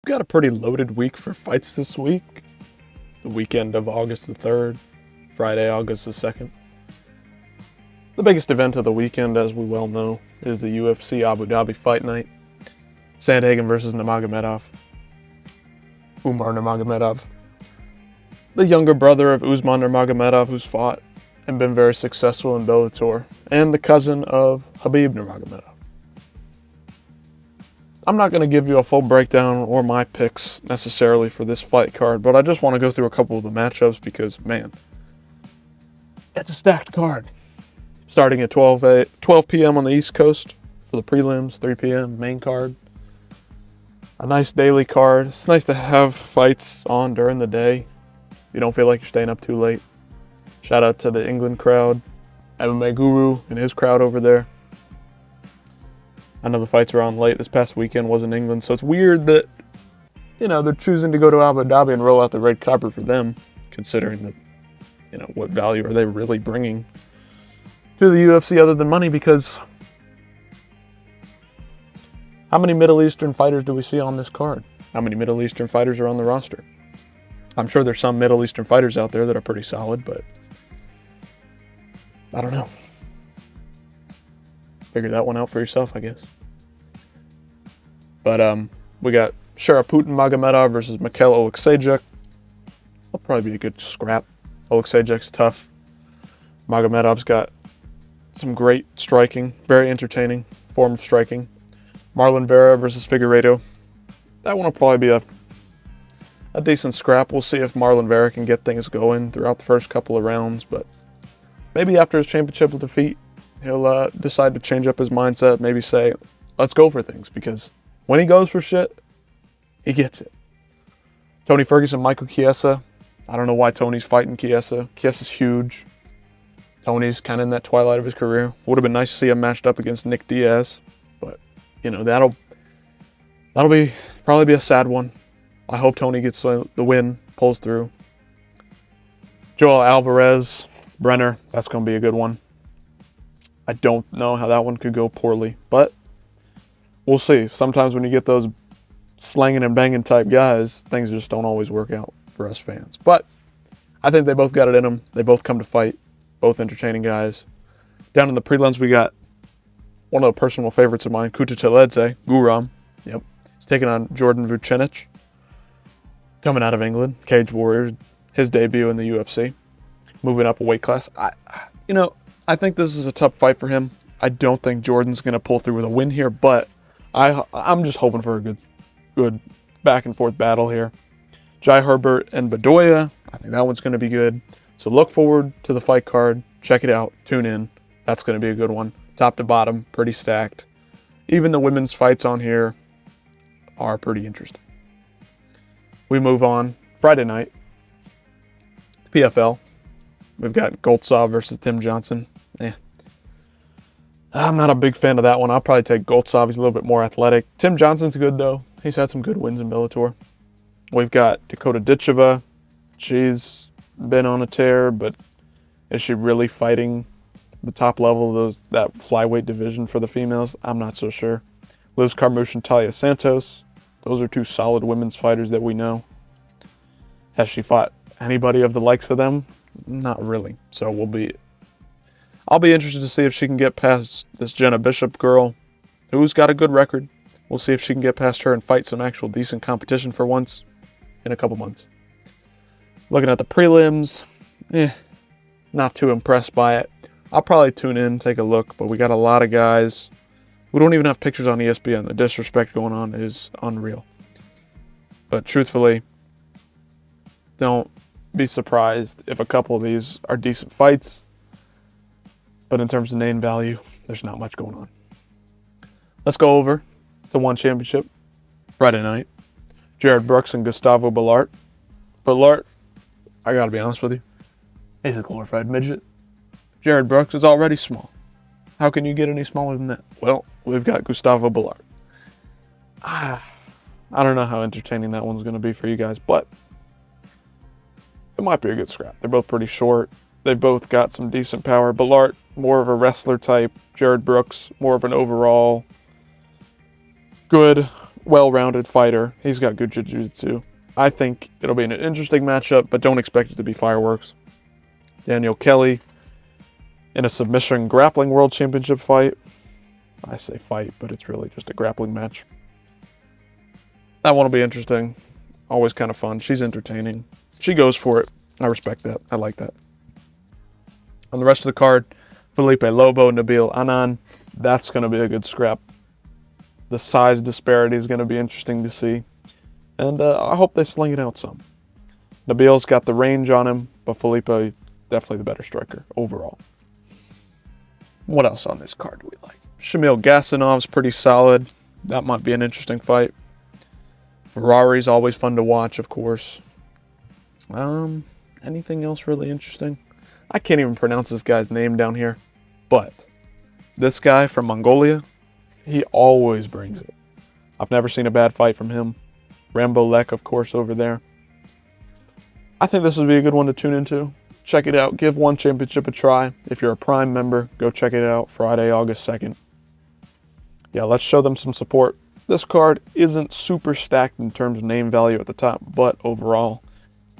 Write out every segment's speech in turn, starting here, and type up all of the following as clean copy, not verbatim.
We've got a pretty loaded week for fights this week. The weekend of August the 3rd, Friday, August the 2nd. The biggest event of the weekend, as we well know, is the UFC Abu Dhabi Fight Night. Sandhagen versus Nurmagomedov. Umar Nurmagomedov. The younger brother of Usman Nurmagomedov, who's fought and been very successful in Bellator, and the cousin of Khabib Nurmagomedov. I'm not going to give you a full breakdown or my picks necessarily for this fight card, but I just want to go through a couple of the matchups because, man, it's a stacked card. Starting at 12 p.m. on the East Coast for the prelims, 3 p.m. main card. A nice daily card. It's nice to have fights on during the day. You don't feel like you're staying up too late. Shout out to the England crowd, MMA Guru and his crowd over there. I know the fights are on late. This past weekend was in England, so it's weird that, they're choosing to go to Abu Dhabi and roll out the red carpet for them, considering that, what value are they really bringing to the UFC other than money? Because how many Middle Eastern fighters do we see on this card? How many Middle Eastern fighters are on the roster? I'm sure there's some Middle Eastern fighters out there that are pretty solid, but I don't know. Figure that one out for yourself, I guess. But we got Sharaput Magomedov versus Mikhail Oleksiejczuk. That'll probably be a good scrap. Oleksiejczuk's tough. Magomedov's got some great striking, very entertaining form of striking. Marlon Vera versus Figueiredo. That one will probably be a decent scrap. We'll see if Marlon Vera can get things going throughout the first couple of rounds, but maybe after his championship defeat, he'll decide to change up his mindset, maybe say, let's go for things, because when he goes for shit, he gets it. Tony Ferguson, Michael Chiesa. I don't know why Tony's fighting Chiesa. Chiesa's huge. Tony's kind of in that twilight of his career. Would have been nice to see him matched up against Nick Diaz, but, that'll probably be a sad one. I hope Tony gets the win, pulls through. Joel Alvarez, Brenner, that's going to be a good one. I don't know how that one could go poorly, but we'll see. Sometimes when you get those slanging and banging type guys, things just don't always work out for us fans. But I think they both got it in them. They both come to fight. Both entertaining guys. Down in the prelims, we got one of the personal favorites of mine, Kutateladze, Guram. Yep. He's taking on Jordan Vucenic. Coming out of England, Cage Warrior, his debut in the UFC. Moving up a weight class. I think this is a tough fight for him. I don't think Jordan's going to pull through with a win here, but I'm just hoping for a good back and forth battle here. Jai Herbert and Bedoya, I think that one's going to be good. So look forward to the fight card. Check it out. Tune in. That's going to be a good one. Top to bottom, pretty stacked. Even the women's fights on here are pretty interesting. We move on. Friday night, PFL. We've got Goltsov versus Tim Johnson. I'm not a big fan of that one. I'll probably take Goltsov. He's a little bit more athletic. Tim Johnson's good, though. He's had some good wins in Bellator. We've got Dakota Ditcheva. She's been on a tear, but is she really fighting the top level of that flyweight division for the females? I'm not so sure. Liz Carmouche and Talia Santos. Those are two solid women's fighters that we know. Has she fought anybody of the likes of them? Not really. So I'll be interested to see if she can get past this Jenna Bishop girl, who's got a good record. We'll see if she can get past her and fight some actual decent competition for once in a couple months. Looking at the prelims, not too impressed by it. I'll probably tune in, take a look, but we got a lot of guys. We don't even have pictures on ESPN. The disrespect going on is unreal. But truthfully, don't be surprised if a couple of these are decent fights. But in terms of name value, there's not much going on. Let's go over to one championship. Friday night. Jared Brooks and Gustavo Ballart. Ballart, I gotta be honest with you, he's a glorified midget. Jared Brooks is already small. How can you get any smaller than that? Well, we've got Gustavo Ballart. I don't know how entertaining that one's going to be for you guys, but it might be a good scrap. They're both pretty short. They've both got some decent power. Ballart, more of a wrestler type. Jared Brooks, more of an overall good well-rounded fighter. He's got good jiu-jitsu. I think it'll be an interesting matchup, but don't expect it to be fireworks. Daniel Kelly in a submission grappling world championship fight. I say fight, but it's really just a grappling match. That one will be interesting. Always kind of fun. She's entertaining. She goes for it. I respect that. I like that. On the rest of the card, Felipe Lobo, Nabil Anan. That's going to be a good scrap. The size disparity is going to be interesting to see. And I hope they sling it out some. Nabil's got the range on him, but Felipe, definitely the better striker overall. What else on this card do we like? Shamil Gasanov's pretty solid. That might be an interesting fight. Ferrari's always fun to watch, of course. Anything else really interesting? I can't even pronounce this guy's name down here. But this guy from Mongolia, he always brings it. I've never seen a bad fight from him. Rambo Lek, of course, over there. I think this would be a good one to tune into. Check it out. Give One Championship a try. If you're a Prime member, go check it out Friday, August 2nd. Yeah, let's show them some support. This card isn't super stacked in terms of name value at the top, but overall,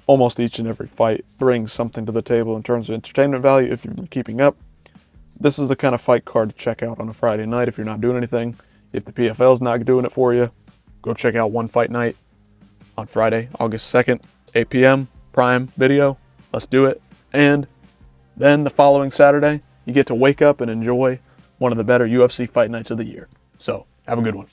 almost each and every fight brings something to the table in terms of entertainment value. If you've been keeping up, this is the kind of fight card to check out on a Friday night if you're not doing anything. If the PFL's not doing it for you, go check out One Fight Night on Friday, August 2nd, 8 p.m. Prime Video. Let's do it. And then the following Saturday, you get to wake up and enjoy one of the better UFC fight nights of the year. So, have a good one.